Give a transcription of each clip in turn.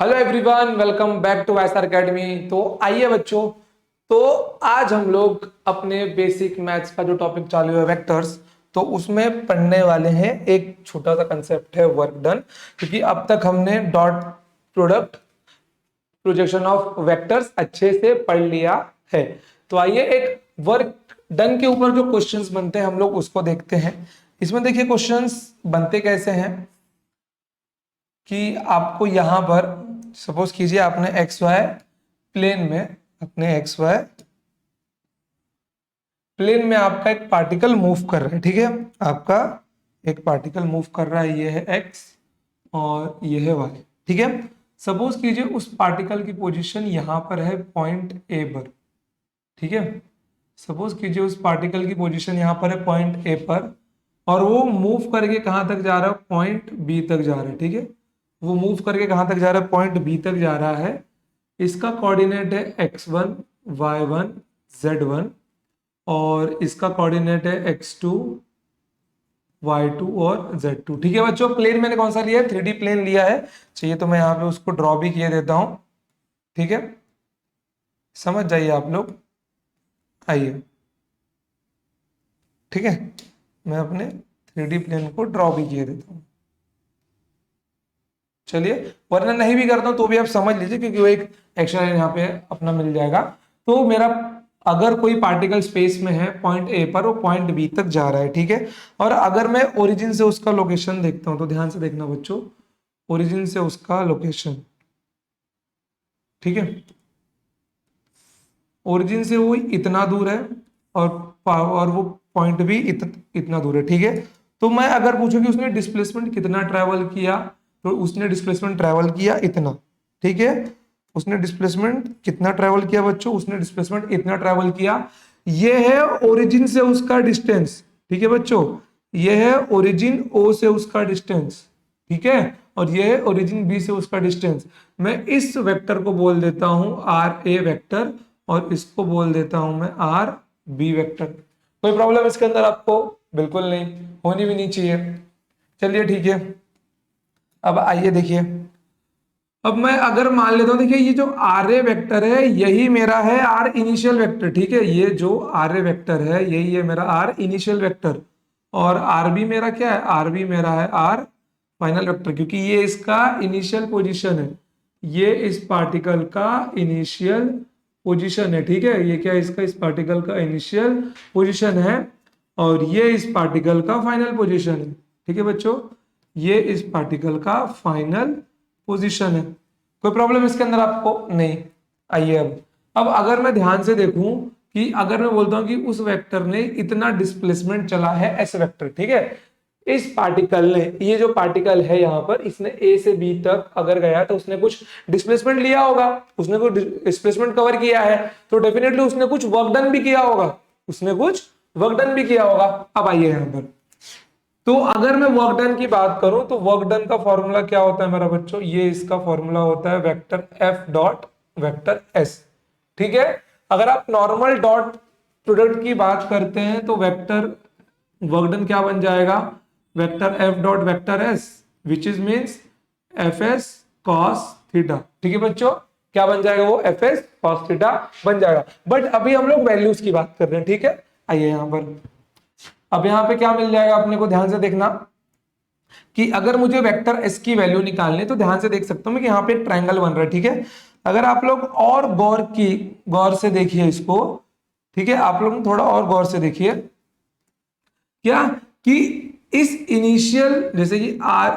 Hello everyone, welcome back to YSR academy. तो आइए बच्चों, तो आज हम लोग अपने बेसिक मैथ्स का जो टॉपिक चालू है वेक्टर्स, तो उसमें पढ़ने वाले हैं। एक छोटा सा कंसेप्ट है वर्क डन, क्योंकि अब तक हमने dot product projection of vectors अच्छे से पढ़ लिया है। तो आइए एक वर्क डन के ऊपर जो क्वेश्चंस बनते हैं हम लोग उसको देखते हैं। इसमें देखिए क्वेश्चंस बनते कैसे हैं कि आपको यहां पर सपोज कीजिए आपने एक्स वाई प्लेन में अपने एक्स वाई प्लेन में आपका एक पार्टिकल मूव कर रहा है। ठीक है, आपका एक पार्टिकल मूव कर रहा है, ये है एक्स और ये है वाई। ठीक है, सपोज कीजिए उस पार्टिकल की पोजीशन यहां पर है पॉइंट ए पर। ठीक है, सपोज कीजिए उस पार्टिकल की पोजीशन यहां पर है पॉइंट ए पर, और वो मूव करके कहां तक जा रहा है, पॉइंट बी तक जा रहा है। ठीक है, वो मूव करके कहां तक जा रहा है, पॉइंट बी तक जा रहा है। इसका कोऑर्डिनेट है x1 y1 z1, और इसका कोऑर्डिनेट है x2 y2 और z2। ठीक है बच्चों, प्लेन मैंने कौन सा लिया है, 3D प्लेन लिया है। चाहिए तो मैं यहाँ पे उसको ड्रॉ भी किए देता हूं। ठीक है, समझ जाइए आप लोग, आइए। ठीक है, मैं अपने 3D प्लेन को ड्रॉ भी किए देता हूं। चलिए, वरना नहीं भी करता हूं तो भी आप समझ लीजिए, क्योंकि वो एक एक्स्ट्रा यहाँ पे अपना मिल जाएगा। तो मेरा अगर कोई पार्टिकल स्पेस में है पॉइंट ए पर, वो पॉइंट बी तक जा रहा है। ठीक है, और अगर मैं ओरिजिन से उसका लोकेशन देखता हूं तो ध्यान से देखना बच्चों, ओरिजिन से उसका लोकेशन। ठीक है, ओरिजिन से वो इतना दूर है और वो पॉइंट भी इतना दूर है। ठीक है, तो मैं अगर पूछूं कि उसने डिस्प्लेसमेंट कितना ट्रेवल किया, तो उसने डिस्प्लेसमेंट ट्रेवल किया इतना। ठीक है, उसने डिस्प्लेसमेंट कितना ट्रेवल किया बच्चों, उसने डिस्प्लेसमेंट इतना ट्रेवल किया। ये है ओरिजिन से उसका डिस्टेंस। ठीक है बच्चों, ये है ओरिजिन ओ से उसका डिस्टेंस। ठीक है, और ये है ओरिजिन बी से उसका डिस्टेंस। मैं इस वेक्टर को बोल देता हूं आर ए वेक्टर, और इसको बोल देता हूं मैं आर बी वेक्टर। कोई प्रॉब्लम इसके अंदर आपको? बिल्कुल नहीं, होनी भी नहीं चाहिए। चलिए ठीक है, अब आइए देखिए। अब मैं अगर मान लेता हूं, देखिए ये जो आर ए वेक्टर है यही मेरा है आर इनिशियल वेक्टर। ठीक है, ये जो आर ए वेक्टर है यही है मेरा आर इनिशियल वेक्टर, और आर बी मेरा क्या है, आर बी मेरा है आर फाइनल वेक्टर, क्योंकि ये इसका इनिशियल पोजीशन है। ये इस पार्टिकल का इनिशियल पोजीशन है। ठीक है, ये क्या है, इसका इस पार्टिकल का इनिशियल पोजीशन है, और ये इस पार्टिकल का फाइनल पोजीशन है। ठीक है बच्चों, ये इस पार्टिकल का फाइनल पोजीशन है। कोई प्रॉब्लम इसके अंदर आपको? नहीं। आइए अब अगर मैं ध्यान से देखूं कि अगर मैं बोलता हूं कि उस वेक्टर ने इतना डिस्प्लेसमेंट चला है एस वेक्टर। ठीक है, इस पार्टिकल ने, ये जो पार्टिकल है यहाँ पर, इसने ए से बी तक अगर गया तो उसने कुछ डिस्प्लेसमेंट लिया होगा, उसने कुछ डिस्प्लेसमेंट कवर किया है, तो डेफिनेटली उसने कुछ वर्क डन भी किया होगा, उसने कुछ वर्क डन भी किया होगा। अब आइए यहाँ पर, तो अगर मैं वर्क डन की बात करूं तो वर्क डन का फॉर्मूला क्या होता है मेरा बच्चों, ये इसका फॉर्मूला होता है vector F dot vector S. ठीक है, अगर आप नॉर्मल डॉट प्रोडक्ट की बात करते हैं तो वेक्टर वर्क डन क्या बन जाएगा, vector F dot vector S, which is means F S cos theta. ठीक है बच्चों, क्या बन जाएगा वो, एफ एस कॉस थीटा बन जाएगा। बट अभी हम लोग वैल्यूज की बात कर रहे हैं। ठीक है, आइए यहां पर, अब यहां पे क्या मिल जाएगा अपने को, ध्यान से देखना कि अगर मुझे वेक्टर एस की वैल्यू निकालनी है तो ध्यान से देख सकता हूं मैं कि यहाँ पे एक ट्रायंगल बन रहा है। ठीक है, अगर आप लोग और गौर से देखिए इसको। ठीक है, आप लोग थोड़ा और गौर से देखिए क्या कि इस इनिशियल,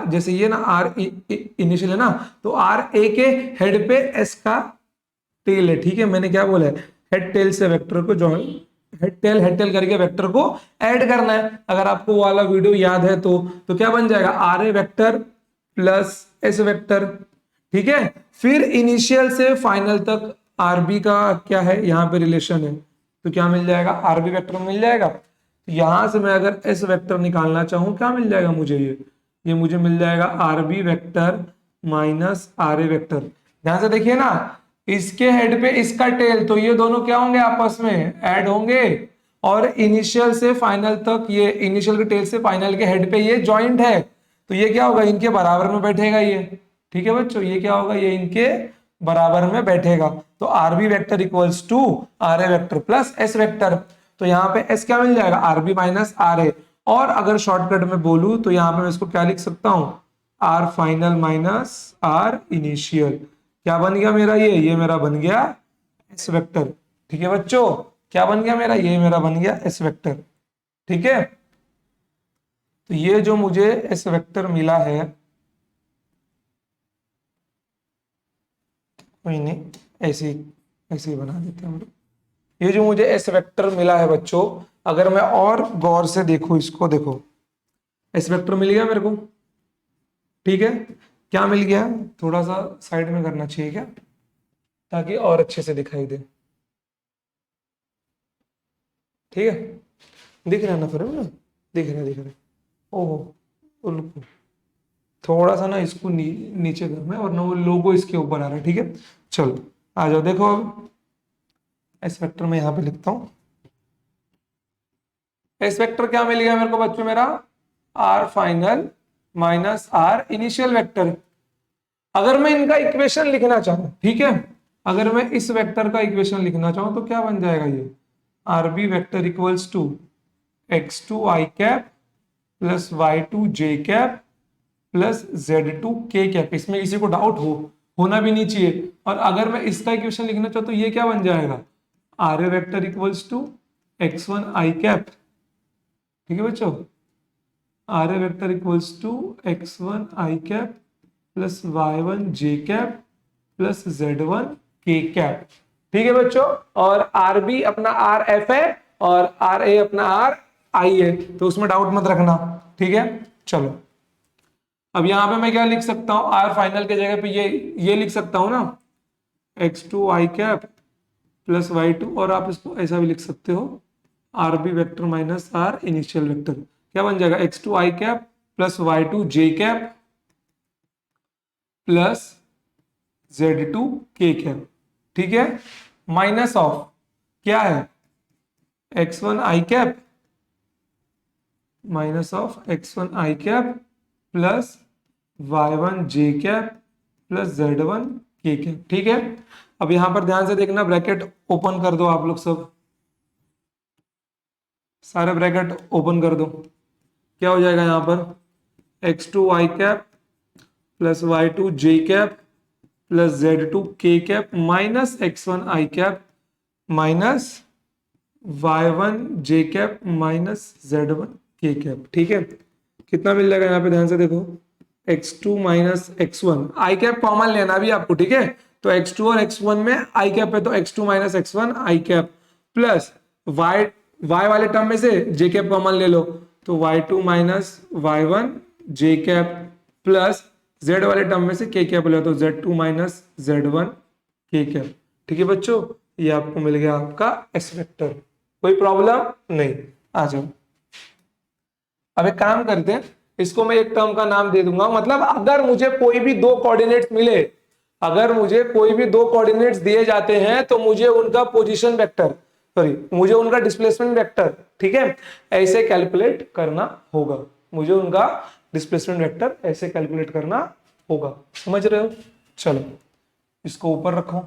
जैसे ये ना आर इनिशियल है ना, तो आर ए के हेड पे एस का टेल है। ठीक है, मैंने क्या बोला है, हेड टेल से वेक्टर को जॉइन, हेड टेल करके वेक्टर को ऐड करना है। अगर आपको वो वाला वीडियो याद है तो क्या बन जाएगा, R A vector plus S vector. ठीक है, फिर इनिशियल से फाइनल तक आरबी का क्या है, यहाँ पे रिलेशन है, तो क्या मिल जाएगा, आरबी वेक्टर मिल जाएगा। तो यहां से मैं अगर एस वेक्टर निकालना चाहूं, क्या मिल जाएगा मुझे, ये मुझे मिल जाएगा R B vector minus R A vector. ध्यान से देखिए ना, इसके हेड पे इसका टेल, तो ये दोनों क्या होंगे, आपस में ऐड होंगे, और इनिशियल से फाइनल तक, ये इनिशियल के टेल से फाइनल के हेड पे ये जॉइंट है, तो ये क्या होगा, इनके बराबर में बैठेगा ये। ठीक है बच्चों, ये क्या होगा, ये इनके बराबर में बैठेगा। तो R B vector equals to R A vector plus S vector. तो यहाँ पे एस क्या मिल जाएगा, R B minus R A. और अगर शॉर्टकट में बोलूं तो यहाँ पे मैं इसको क्या लिख सकता हूं, R final minus R initial. क्या बन गया मेरा, ये मेरा बन गया एस वेक्टर। ठीक है बच्चों, क्या बन गया मेरा, ये मेरा बन गया एस वेक्टर। ठीक है, तो ये जो मुझे एस वेक्टर मिला है, कोई नहीं, ऐसे ऐसे ही बना देते हैं हम लोग। ये जो मुझे एस वेक्टर मिला है बच्चों, अगर मैं और गौर से देखूं इसको, देखो एस वेक्टर मिल गया मेरे को। ठीक है, क्या मिल गया, थोड़ा सा साइड में करना चाहिए क्या, ताकि और अच्छे से दिखाई दे। ठीक है, दिख रहा है ना, फिर ना दिख रहा है। ओहो, उल्लू। थोड़ा सा ना इसको नीचे करना है, और ना वो लोगो इसके ऊपर आ रहा है। ठीक है, चलो आ जाओ, देखो अब एस वेक्टर में यहाँ पे लिखता हूं। एस वेक्टर क्या मिल गया मेरे को बच्चों, मेरा R final minus R initial vector. अगर मैं इनका इक्वेशन लिखना चाहूं, ठीक है, अगर मैं इस वेक्टर का इक्वेशन लिखना चाहूं तो क्या बन जाएगा, ये R B vector equals to X two I cap plus Y two J cap plus Z two K cap. इसमें किसी को डाउट होना भी नहीं चाहिए। और अगर मैं इसका इक्वेशन लिखना चाहूँ तो ये क्या बन जाएगा, R A vector equals to X one I cap. ठीक है बच्चों, R A vector equals to X one I cap plus Y one J cap plus Z one K cap. ठीक है बच्चों, और आर बी अपना आर एफ है और आर ए अपना आर आई है, तो उसमें डाउट मत रखना। ठीक है, चलो अब यहां पे मैं क्या लिख सकता हूं, आर फाइनल के जगह पे ये लिख सकता हूं ना, X two I cap plus Y two, और आप इसको ऐसा भी लिख सकते हो, R B vector minus R initial vector. क्या बन जाएगा, X two I cap plus Y two J cap plus Z two K cap. ठीक है, माइनस ऑफ क्या है, X one I cap minus of X one I cap plus Y one J cap plus Z one K cap. ठीक है, अब यहां पर ध्यान से देखना, ब्रैकेट ओपन कर दो आप लोग सब, सारे ब्रैकेट ओपन कर दो। क्या हो जाएगा यहां पर, X two Y cap plus Y two J cap plus Z two K cap minus X one I cap minus Y one J cap minus Z one K cap. ठीक है, कितना मिल जाएगा यहाँ पे, ध्यान से देखो, x2 minus X one, I cap common लेना भी आपको। ठीक है, तो x2 और x1 में आई कैप है, तो x2 minus X one I cap plus y वाले टर्म में से j कैप कॉमन ले लो, तो y2 minus Y one J cap plus z वाले टर्म में से k कैप ले लो, तो z2 minus Z one K cap. ठीक है बच्चों, ये आपको मिल गया आपका एस वेक्टर। कोई प्रॉब्लम नहीं, आ जाओ अब एक काम करते हैं, इसको मैं एक टर्म का नाम दे दूंगा। मतलब अगर मुझे कोई भी दो कोऑर्डिनेट्स मिले, अगर मुझे कोई भी दो कोऑर्डिनेट्स दिए जाते हैं तो मुझे उनका पोजीशन वेक्टर, सॉरी मुझे उनका डिस्प्लेसमेंट वेक्टर, ठीक है, ऐसे कैलकुलेट करना होगा। मुझे उनका डिस्प्लेसमेंट वेक्टर ऐसे कैलकुलेट करना होगा, समझ रहे हो। चलो इसको ऊपर रखो,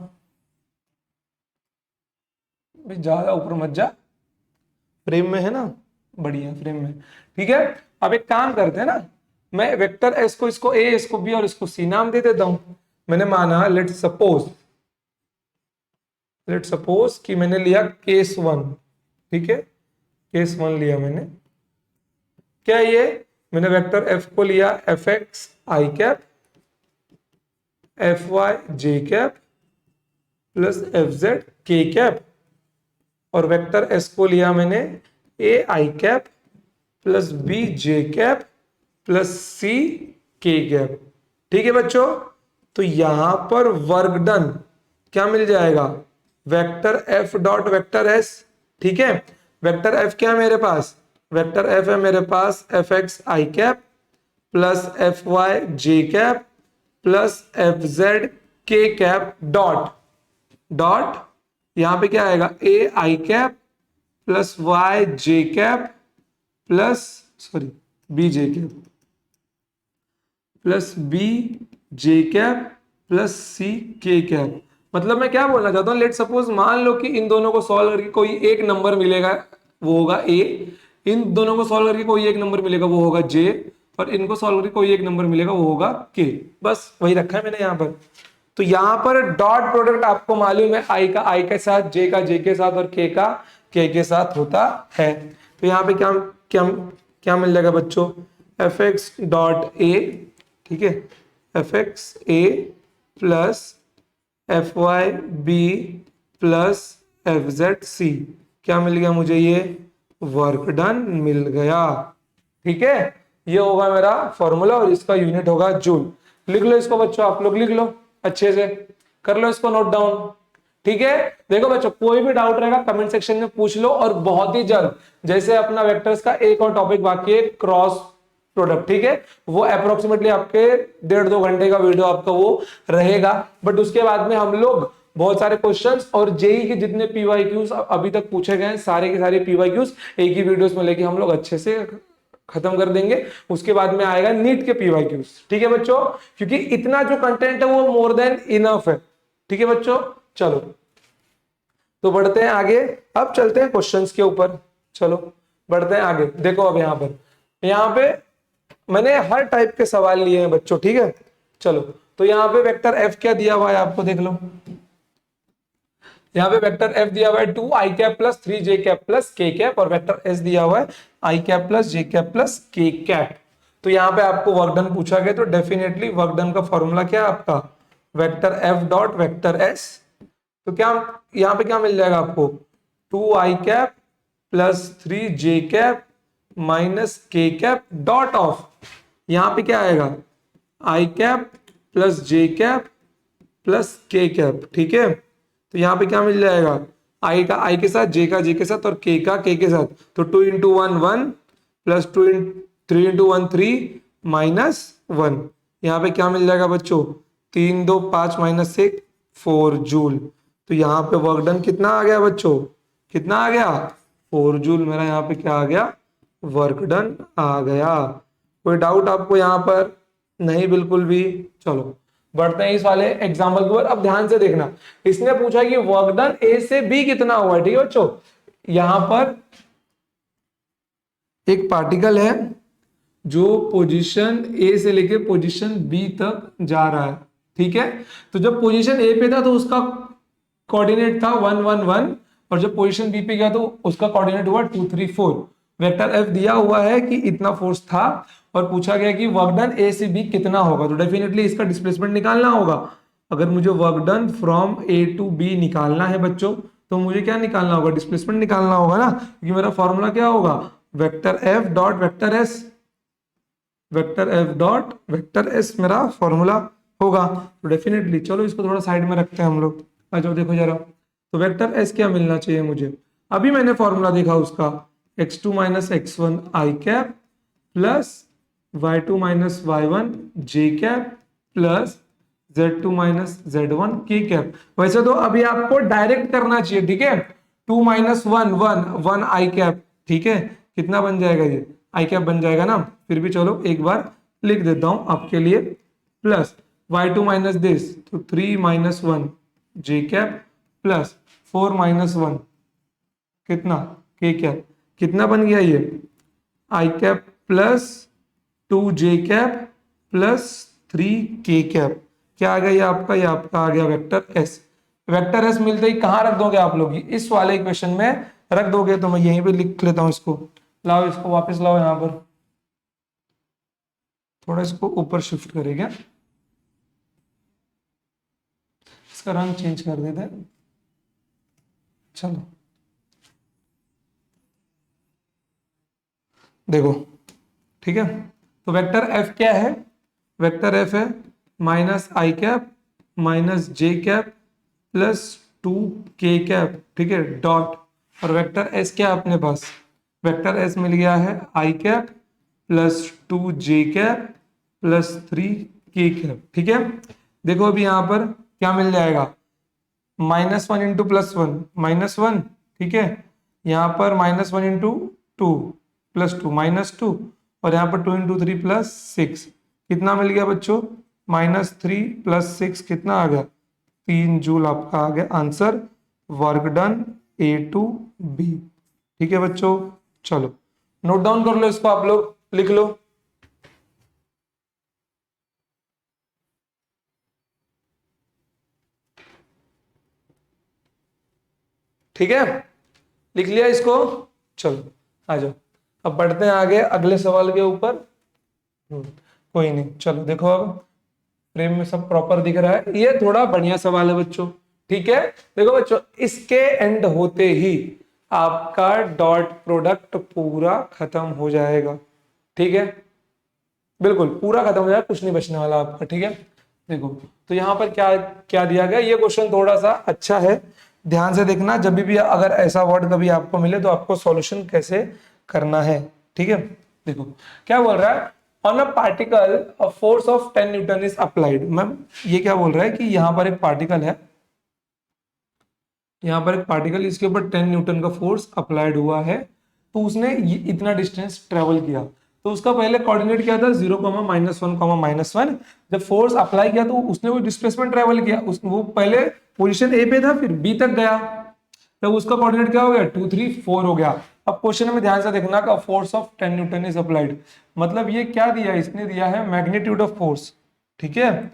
ज्यादा ऊपर मत जा, फ्रेम में है ना, बढ़िया फ्रेम में। ठीक है, अब एक काम करते हैं ना, मैं वेक्टर एस को, इसको ए, इसको बी और इसको सी नाम दे देता हूं। मैंने माना लेट सपोज कि मैंने लिया केस वन। ठीक है, केस वन लिया मैंने, क्या ये, मैंने वेक्टर एफ को लिया F X I cap F Y J cap plus F Z K cap, और वेक्टर एस को लिया मैंने A I cap plus B J cap plus C K cap. ठीक है बच्चों, तो यहां पर वर्क डन क्या मिल जाएगा, vector F dot vector S. ठीक है, वेक्टर एफ क्या है मेरे पास, वेक्टर एफ है मेरे पास F X I cap plus F Y J cap plus F Z K cap dot dot, यहां पे क्या आएगा, A I cap plus Y J cap plus, sorry B J cap plus B J cap plus C K cap. मतलब मैं क्या बोलना चाहता हूँ, लेट सपोज मान लो कि इन दोनों को सॉल्व करके कोई एक नंबर मिलेगा, वो होगा ए। इन दोनों को सॉल्व करके कोई एक नंबर मिलेगा, वो होगा जे। और इनको सॉल्व करके कोई एक नंबर मिलेगा, वो होगा के। बस वही रखा है मैंने यहाँ पर। तो यहाँ पर डॉट प्रोडक्ट आपको मालूम है, आई के साथ, जे का जे के साथ, और के का के साथ होता है। तो यहाँ पे क्या क्या क्या मिल जाएगा बच्चों, एफ एक्स डॉट ए, ठीक है, F X A plus F Y B plus F Z C. क्या मिल गया मुझे, ये वर्क डन मिल गया। ठीक है, ये होगा मेरा फॉर्मूला और इसका यूनिट होगा जूल। लिख लो इसको बच्चों, आप लोग लिख लो अच्छे से, कर लो इसको नोट डाउन। ठीक है, देखो बच्चों कोई भी डाउट रहेगा कमेंट सेक्शन में पूछ लो, और बहुत ही जल्द, जैसे अपना वेक्टर्स का एक और टॉपिक बाकी है, क्रॉस प्रोडक्ट, ठीक है, वो अप्रोक्सीमेटली आपके 1.5-2 घंटे का वीडियो आपका वो रहेगा। बट उसके बाद में हम लोग बहुत सारे क्वेश्चंस और जेई के जितने पीवाईक्यूज अभी तक पूछे गए, सारे के सारे पीवाईक्यूज एक ही वीडियोस में लेके हम लोग अच्छे से खत्म कर देंगे। उसके बाद में आएगा नीट के पीवाईक्यूज। ठीक है बच्चों, क्योंकि इतना जो कंटेंट है वो मोर देन इनफ है। ठीक है बच्चों, चलो तो बढ़ते हैं आगे। अब चलते हैं क्वेश्चंस के ऊपर, चलो बढ़ते हैं आगे। देखो अब यहाँ पे मैंने हर टाइप के सवाल लिए हैं बच्चों, ठीक है। चलो तो यहाँ पे वेक्टर एफ क्या दिया हुआ है आपको, देख लो। यहाँ पे वेक्टर एफ दिया हुआ है 2 आई कैप प्लस 3 जे कैप प्लस के कैप, और वेक्टर एस दिया हुआ है आई cap plus J cap plus के कैप। तो यहाँ पे आपको वर्क डन पूछा गया, तो डेफिनेटली वर्क डन का फॉर्मूला क्या है आपका, vector F dot vector S. तो क्या यहाँ पे क्या मिल जाएगा आपको, 2 आई कैप प्लस 3 जे कैप माइनस के कैप डॉट ऑफ, यहाँ पे क्या आएगा, आई cap plus J cap plus के कैप। ठीक है, तो यहाँ पे क्या मिल जाएगा, आई का आई के साथ, जे का जे के साथ, और के का के साथ। तो 2 इंटू 1 1 प्लस 3 इंटू 1 3 माइनस 1। यहाँ पे क्या मिल जाएगा बच्चों, 3 2 5 माइनस 1 4 जूल। तो यहाँ पे वर्क डन कितना आ गया बच्चों, कितना आ गया, 4 जूल। मेरा यहाँ पे क्या आ गया, वर्क डन आ गया। कोई डाउट आपको यहाँ पर, नहीं बिल्कुल भी। चलो बढ़ते हैं इस वाले एग्जाम्पल के ऊपर। अब ध्यान से देखना, इसने पूछा कि वर्क डन ए से बी कितना हुआ है। ठीक है बच्चों, यहां पर एक पार्टिकल है जो पोजीशन ए से लेके पोजीशन बी तक जा रहा है। ठीक है, तो जब पोजीशन ए पे था तो उसका कोऑर्डिनेट था 1 1 1, और जब पोजीशन बी पे गया तो उसका कोऑर्डिनेट हुआ 2 3 4। वेक्टर एफ दिया हुआ है कि इतना फोर्स था, और पूछा गया कि वर्क डन ए से बी कितना होगा, तो डेफिनेटली इसका डिस्प्लेसमेंट निकालना होगा। अगर मुझे work done from A to B निकालना है बच्चों, तो मुझे क्या निकालना होगा, डिस्प्लेसमेंट निकालना होगा ना, क्योंकि मेरा फॉर्मूला क्या होगा, vector F dot vector S. Vector F dot vector S मेरा फॉर्मूला होगा। तो डेफिनेटली चलो इसको थोड़ा साइड में रखते हैं हम लोग। आ जाओ देखो जरा, तो वेक्टर एस क्या मिलना चाहिए मुझे, अभी मैंने फॉर्मूला देखा उसका, x2 minus x1 I cap plus y2 minus y1 J cap plus z2 minus z1 K cap. वैसे तो अभी आपको डायरेक्ट करना चाहिए, ठीक है, 2 माइनस 1 1 1 आई कैप। ठीक है, कितना बन जाएगा, ये आई कैप बन जाएगा ना। फिर भी चलो एक बार लिख देता हूं आपके लिए, प्लस y2 माइनस दिस, तो 3 माइनस 1 जे कैप प्लस 4 माइनस 1 कितना के कैप। कितना बन गया ये, आई कैप प्लस 2 जे कैप प्लस 3 के कैप। क्या आ गया ये आपका, ये आपका आ गया वेक्टर एस। वेक्टर एस मिलते ही कहां रख दोगे आप लोग, इस वाले इक्वेशन में रख दोगे। तो मैं यहीं पे लिख लेता हूं इसको, लाओ इसको वापस लाओ, यहां पर थोड़ा इसको ऊपर शिफ्ट करेंगे, इसका रंग चेंज कर देते हैं। चलो देखो, ठीक है, तो वेक्टर एफ क्या है, वेक्टर एफ है माइनस आई कैप माइनस जे कैप प्लस 2 के कैप। ठीक है, डॉट, और वेक्टर एस क्या है अपने पास, वेक्टर एस मिल गया है आई कैप प्लस 2 जे कैप प्लस 3 के कैप। ठीक है, देखो अभी यहां पर क्या मिल जाएगा, -1 इंटू +1 -1। ठीक है, यहाँ पर -1 इंटू 2 +2 -2, और यहाँ पर 2 इंटू 3 +6, कितना मिल गया बच्चों, -3 + 6 कितना आ गया, 3 जूल आपका आ गया answer. Work done A to B। ठीक है बच्चों, चलो नोट डाउन कर लो इसको, आप लोग लिख लो। ठीक है, लिख लिया इसको, चलो आ जाओ, अब बढ़ते हैं आगे अगले सवाल के ऊपर। कोई नहीं, चलो देखो अब फ्रेम में सब प्रॉपर दिख रहा है, ये थोड़ा बढ़िया सवाल है बच्चों। ठीक है, देखो बच्चों, इसके एंड होते ही आपका डॉट प्रोडक्ट पूरा खत्म हो जाएगा। ठीक है, बिल्कुल पूरा खत्म हो जाएगा, कुछ नहीं बचने वाला आपका। ठीक है, देखो तो यहाँ पर क्या क्या दिया गया, ये क्वेश्चन थोड़ा सा अच्छा है, ध्यान से देखना, जब भी अगर ऐसा वर्ड कभी आपको मिले तो आपको सॉल्यूशन कैसे करना है। ठीक है, देखो क्या बोल रहा है, on a particle a force of 10 Newton is applied. Ma'am ये क्या बोल रहा है कि यहाँ पर एक पार्टिकल है, यहाँ पर एक पार्टिकल, इसके ऊपर 10 न्यूटन का फोर्स अप्लाइड हुआ है, तो उसने इतना डिस्टेंस ट्रेवल किया, तो उसका पहले कोऑर्डिनेट क्या था, 0, -1, -1। जब फोर्स अप्लाई किया तो उसने वो डिस्प्लेसमेंट ट्रेवल किया, वो पहले पोजीशन ए पे था, फिर बी तक गया, तो उसका कोऑर्डिनेट क्या हो गया, 2, 3, 4 हो गया। अब क्वेश्चन में ध्यान से देखना का force of 10 Newton is applied, मतलब ये क्या दिया, इसने दिया है मैग्नीट्यूड ऑफ फोर्स। ठीक है,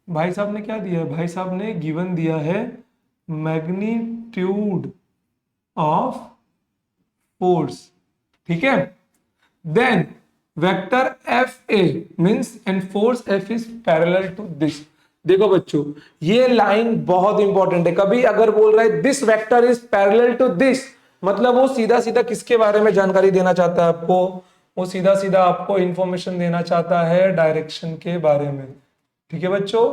भाई साहब ने क्या दिया है, भाई साहब ने गिवन दिया है मैग्नीट्यूड ऑफ फोर्स। ठीक है, then vector F A means and force F is parallel to this. देखो बच्चों, ये लाइन बहुत इंपॉर्टेंट है, कभी अगर बोल रहा है this vector is parallel to this, मतलब वो सीधा सीधा किसके बारे में जानकारी देना चाहता है आपको, वो सीधा सीधा आपको इंफॉर्मेशन देना चाहता है डायरेक्शन के बारे में। ठीक है बच्चों,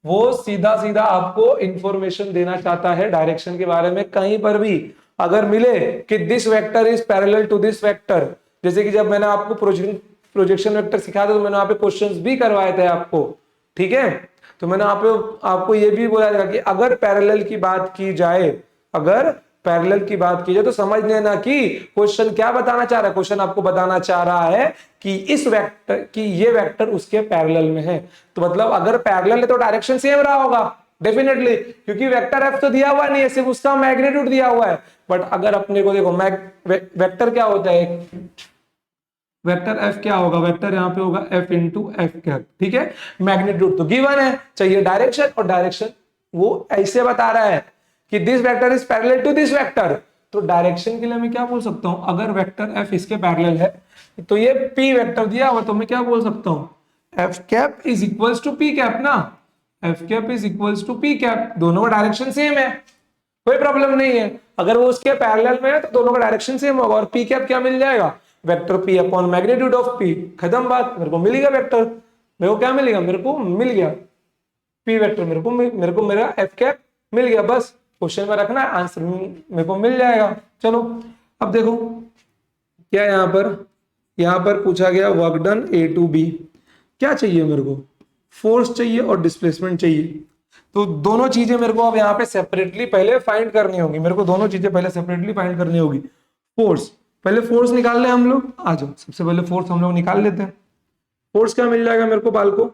वो सीधा सीधा आपको इंफॉर्मेशन देना चाहता है डायरेक्शन के बारे में। कहीं पर भी अगर मिले कि this vector is parallel to this vector, जैसे कि जब मैंने आपको प्रोजेक्शन वेक्टर सिखाया था तो मैंने वहां पे क्वेश्चंस भी करवाए थे आपको। ठीक है, तो मैंने आपको ये भी बोला था कि अगर पैरेलल की बात की जाए, अगर पैरेलल की बात की जाए तो समझ लेना कि क्वेश्चन क्या बताना चाह रहा है, क्वेश्चन आपको बताना चाह रहा है कि इस वेक्टर की ये वेक्टर उसके पैरेलल में है, तो मतलब अगर पैरेलल है तो डायरेक्शन सेम रहा होगा डेफिनेटली, क्योंकि वेक्टर एफ तो दिया हुआ नहीं है, सिर्फ उसका मैग्नीट्यूड दिया हुआ है। बट अगर अपने को देखो वेक्टर क्या होता है, वेक्टर एफ क्या होगा, वेक्टर यहाँ पे होगा एफ इंटू एफ कैप। ठीक है, मैग्नीट्यूड तो गिवन है, चाहिए डायरेक्शन, और डायरेक्शन वो ऐसे बता रहा है कि this vector is parallel to this vector, तो डायरेक्शन के लिए मैं क्या बोल सकता हूं, अगर वेक्टर एफ इसके पैरेलल है तो ये पी वेक्टर दिया हुआ, तो मैं क्या बोल सकता हूं, F cap is equals to P cap ना, F cap is equals to P cap, दोनों का डायरेक्शन सेम है, कोई प्रॉब्लम नहीं है। अगर वो उसके पैरेलल में है तो दोनों का डायरेक्शन सेम होगा, और पी कैप क्या मिल जाएगा, vector P upon magnitude of P, खत्म बात, मेरे को मिल गया वेक्टर, मेरे को क्या मिलेगा, मेरे को मिल गया पी वेक्टर, मेरे को मेरा एफ कैप मिल गया, बस क्वेश्चन में रखना है, आंसर मेरे को मिल जाएगा। चलो अब देखो क्या यहाँ पर पूछा गया work done A to B, क्या चाहिए मेरे को, फोर्स चाहिए और डिस्प्लेसमेंट चाहिए, तो दोनों चीजें मेरे को अब यहाँ पे सेपरेटली पहले फाइंड करनी होगी, मेरे को दोनों चीजें पहले सेपरेटली फाइंड करनी होगी। फोर्स, पहले फोर्स निकाल ले हम लोग, आ जाओ सबसे पहले फोर्स हम लोग निकाल लेते हैं। फोर्स क्या मिल जाएगा मेरे को बाल को,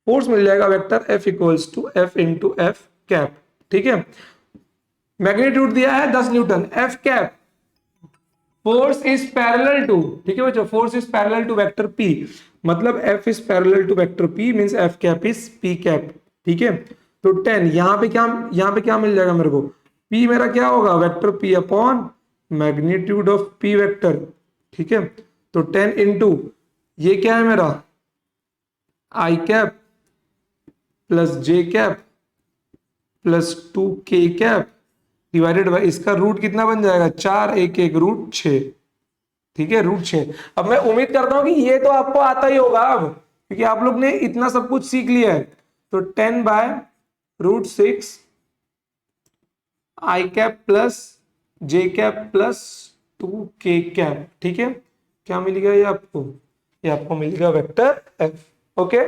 फोर्स मिल जाएगा vector F equals to F into F cap. ठीक है, मैग्नीट्यूड दिया है 10 newton, F cap force is parallel to, ठीक है बच्चों, force is parallel to vector P, मतलब F is parallel to vector P means F cap is P cap. ठीक है, तो 10 यहाँ पे क्या मिल जाएगा मेरे को, पी मेरा क्या होगा, vector P upon magnitude of P vector. ठीक है, तो 10 इंटू ये क्या है मेरा, I cap plus J cap plus 2k cap divided by इसका रूट कितना बन जाएगा, 4, 1, 1 रूट 6। ठीक है, रूट 6। अब मैं उम्मीद करता हूं कि ये तो आपको आता ही होगा अब, क्योंकि आप लोग ने इतना सब कुछ सीख लिया है। तो 10/√6 आई cap plus J cap plus 2k cap. ठीक है, क्या मिल गया ये आपको मिल गया वेक्टर एफ। ओके,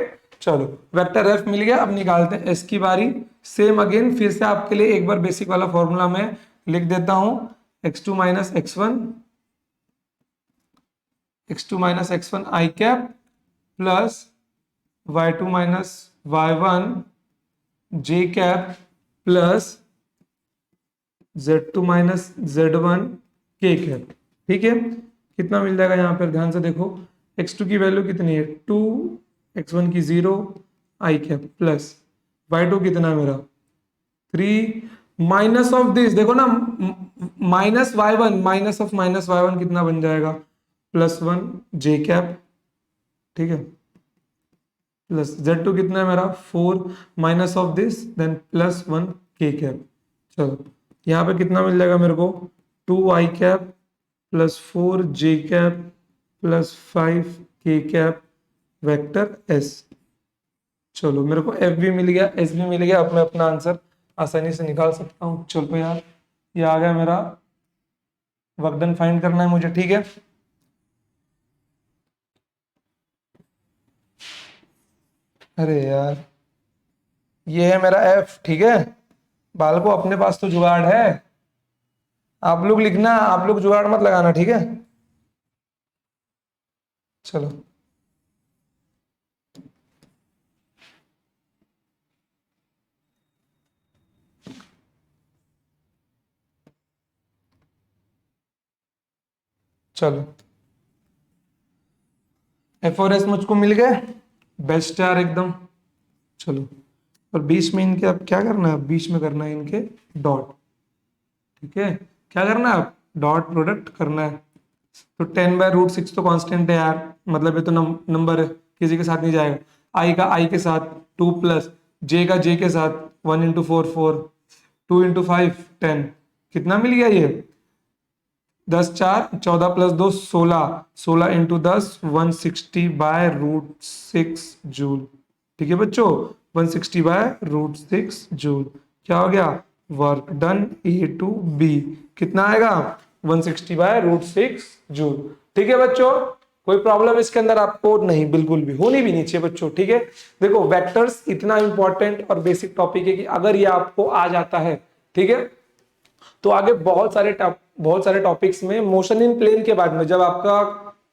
चलो वेक्टर एफ मिल गया, अब निकालते हैं एस की बारी। सेम अगेन फिर से आपके लिए एक बार बेसिक वाला फॉर्मूला मैं लिख देता हूं, x2 - x1 I cap plus y2 - y1 j cap plus z2 minus z1 k cap. ठीक है, कितना मिल जाएगा यहाँ पर ध्यान से देखो, x2 की वैल्यू कितनी है 2, x1 की 0 i कैप प्लस y2 कितना है मेरा 3 माइनस ऑफ दिस, देखो ना minus y1 minus of minus y1 कितना बन जाएगा +1 j कैप। ठीक है, प्लस z2 कितना है मेरा 4 minus of this then +1 k cap. चलो यहाँ पे कितना मिल जाएगा मेरे को 2 i cap plus 4 j cap plus 5 k cap vector s। चलो मेरे को f भी मिल गया, s भी मिल गया, अब मैं अपना आंसर आसानी से निकाल सकता हूँ। चलो यार ये आ गया मेरा, वर्क डन फाइंड करना है मुझे। ठीक है, अरे यार ये है मेरा f। ठीक है, बालको अपने पास तो जुगाड़ है, आप लोग लिखना, आप लोग जुगाड़ मत लगाना। ठीक है, चलो चलो एफ और एस मुझको मिल गए, बेस्ट यार एकदम। चलो और बीच में इनके अब क्या करना है, बीच में करना है इनके डॉट। ठीक है, क्या करना है, डॉट प्रोडक्ट करना है। तो 10/√6 तो कांस्टेंट है यार, मतलब ये तो नंबर है, किसी के साथ नहीं जाएगा। आई का आई के साथ 2 प्लस जे का जे के साथ 1 इंटू 4 4, 2 इंटू 5 10, कितना मिल गया ये 10 4 14 प्लस 2 16, 16 इंटू 10 160/√6 जूल। ठीक है बच्चों, 160/√6 जूल। क्या हो गया, work done A to B कितना आएगा 160/√6 जूल। ठीक है बच्चों, कोई प्रॉब्लम इसके अंदर आपको नहीं, बिल्कुल भी होनी भी नहीं चाहिए बच्चों। ठीक है, देखो वेक्टर्स इतना इंपॉर्टेंट और बेसिक टॉपिक है कि अगर ये आपको आ जाता है, ठीक है, तो आगे बहुत सारे टॉपिक्स में मोशन इन प्लेन के बाद में जब आपका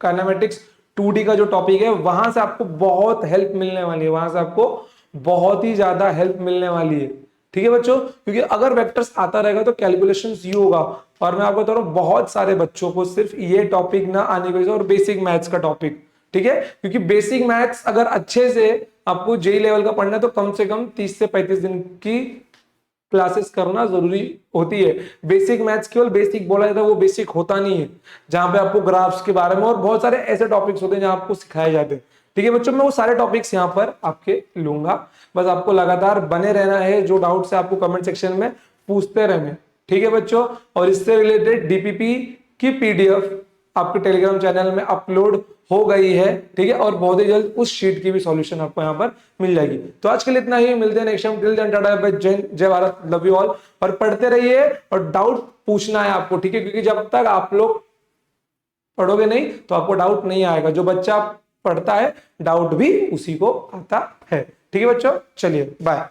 काइनेमेटिक्स 2D का जो टॉपिक है वहां से आपको बहुत हेल्प मिलने वाली है, वहां से आपको बहुत ही ज्यादा हेल्प मिलने वाली है। ठीक है बच्चों, क्योंकि अगर वेक्टर्स आता रहेगा तो कैलकुलेशंस ये होगा। और मैं आपको बता रहा हूं बहुत सारे बच्चों को सिर्फ ये टॉपिक ना आने की वजह से और बेसिक मैथ्स का टॉपिक, ठीक है, क्योंकि बेसिक मैथ्स अगर अच्छे से आपको जेई लेवल का पढ़ना है तो कम से कम 30 से 35 दिन की क्लासेस करना जरूरी होती है। बेसिक मैथ्स केवल बेसिक बोला जाता है, वो बेसिक होता नहीं है, जहां पे आपको ग्राफ्स के बारे में और बहुत सारे ऐसे टॉपिक्स होते हैं जहां आपको सिखाए जाते हैं। ठीक है बच्चों, मैं वो सारे टॉपिक्स यहाँ पर आपके लूंगा, बस आपको लगातार बने रहना है, जो डाउट्स है आपको कमेंट सेक्शन में पूछते रहना। ठीक है बच्चों, और इससे रिलेटेड डीपीपी की पीडीएफ आपके टेलीग्राम चैनल में अपलोड हो गई है। ठीक है, और बहुत ही जल्द उस शीट की भी सॉल्यूशन आपको यहाँ पर मिल जाएगी। तो आज के लिए इतना ही, मिलते हैं next time. Till then tata bye, जय भारत, लव यू ऑल। और पढ़ते रहिए और डाउट पूछना है आपको, ठीक है, क्योंकि जब तक आप लोग पढ़ोगे नहीं तो आपको डाउट नहीं आएगा। जो बच्चा पढ़ता है डाउट भी उसी को आता है। ठीक है बच्चों, चलिए बाय।